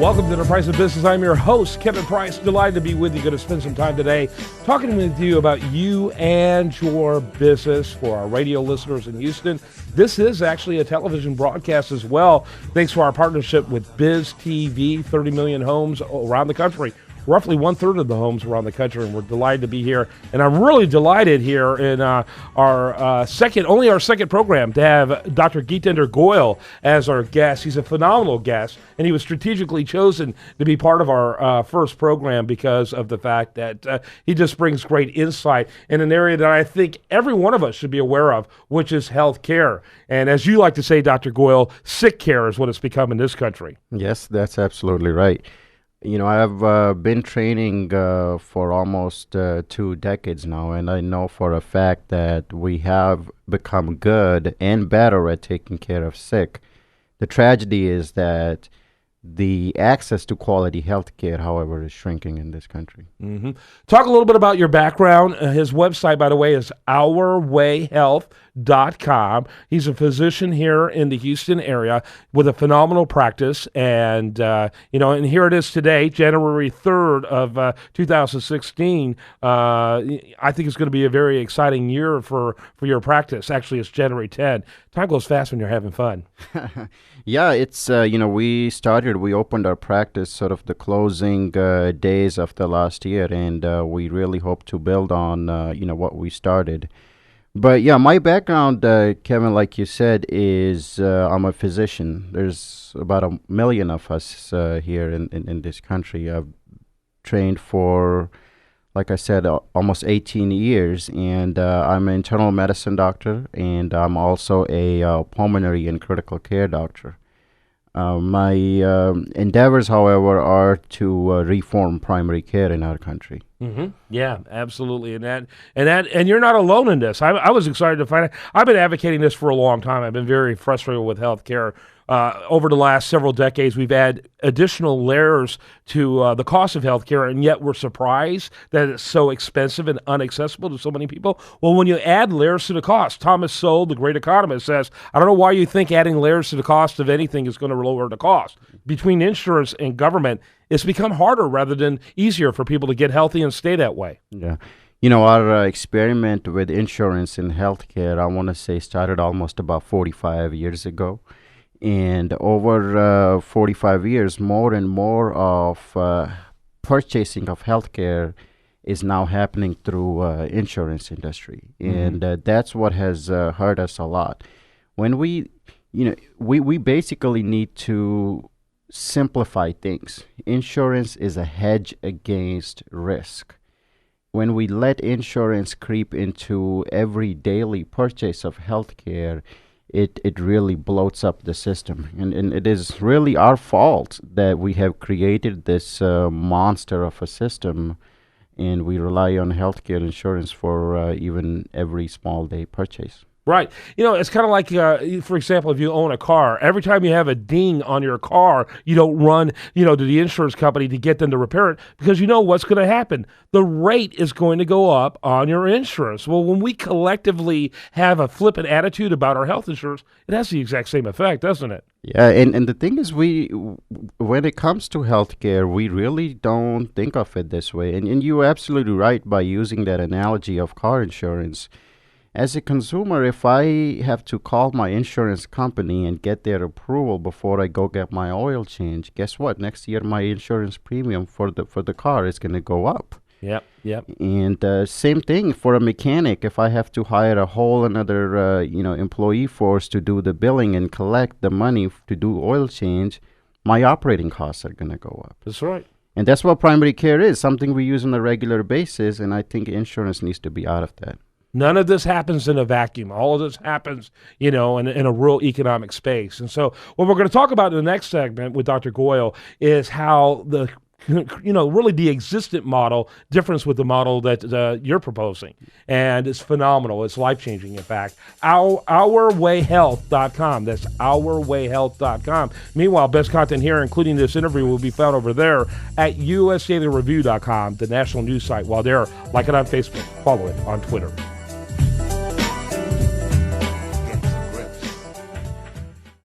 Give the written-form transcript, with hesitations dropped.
Welcome to The Price of Business. I'm your host, Kevin Price. Delighted to be with you. Going to spend some time today talking with you about you and your business for our radio listeners in Houston. This is actually a television broadcast as well, thanks to our partnership with Biz TV, 30 million homes around the country. Roughly 1/3 of the homes around the country, and we're delighted to be here. And I'm really delighted here in our second program to have Dr. Geetinder Goyal as our guest. He's a phenomenal guest, and he was strategically chosen to be part of our first program because of the fact that he just brings great insight in an area that I think every one of us should be aware of, which is health care. And as you like to say, Dr. Goyal, sick care is what it's become in this country. Yes, that's absolutely right. You know, I've been training for almost 2 decades now, and I know for a fact that we have become good and better at taking care of sick. The tragedy is that the access to quality health care, however, is shrinking in this country. Mm-hmm. Talk a little bit about your background. His website, by the way, is ourwayhealth.com. He's a physician here in the Houston area with a phenomenal practice. And, and here it is today, January 3rd of 2016. I think it's going to be a very exciting year for your practice. Actually, it's January 10th. Time goes fast when you're having fun. Yeah, it's, we opened our practice sort of the closing days of the last year, and we really hope to build on, what we started. But yeah, my background, Kevin, like you said, is I'm a physician. There's about 1 million of us here in this country. I've trained for, like I said, almost 18 years, and I'm an internal medicine doctor, and I'm also a pulmonary and critical care doctor. My endeavors, however, are to reform primary care in our country. Mm-hmm. Yeah, absolutely, and you're not alone in this. I was excited to find out. I've been advocating this for a long time. I've been very frustrated with healthcare. Over the last several decades, we've added additional layers to the cost of healthcare, and yet we're surprised that it's so expensive and inaccessible to so many people. Well, when you add layers to the cost, Thomas Sowell, the great economist, says, I don't know why you think adding layers to the cost of anything is going to lower the cost. Between insurance and government, it's become harder rather than easier for people to get healthy and stay that way. Yeah. You know, our experiment with insurance in healthcare, I want to say, started almost about 45 years ago. And over 45 years, more and more of purchasing of healthcare is now happening through insurance industry. And that's what has hurt us a lot. When we basically need to simplify things. Insurance is a hedge against risk. When we let insurance creep into every daily purchase of healthcare, it really bloats up the system. And it is really our fault that we have created this monster of a system, and we rely on healthcare insurance for even every small day purchase. Right. You know, it's kind of like, for example, if you own a car, every time you have a ding on your car, you don't run, to the insurance company to get them to repair it because you know what's going to happen. The rate is going to go up on your insurance. Well, when we collectively have a flippant attitude about our health insurance, it has the exact same effect, doesn't it? Yeah, and the thing is, when it comes to healthcare, we really don't think of it this way. And you're absolutely right by using that analogy of car insurance. As a consumer, if I have to call my insurance company and get their approval before I go get my oil change, guess what? Next year, my insurance premium for the car is going to go up. Yep. And same thing for a mechanic. If I have to hire a whole another employee force to do the billing and collect the money to do oil change, my operating costs are going to go up. That's right. And that's what primary care is, something we use on a regular basis, and I think insurance needs to be out of that. None of this happens in a vacuum. All of this happens, in a real economic space. And so what we're going to talk about in the next segment with Dr. Goyal is how really the existent model difference with the model that you're proposing. And it's phenomenal. It's life-changing, in fact. Ourwayhealth.com. That's ourwayhealth.com. Meanwhile, best content here, including this interview, will be found over there at usdailyreview.com, the national news site. While there, like it on Facebook, follow it on Twitter.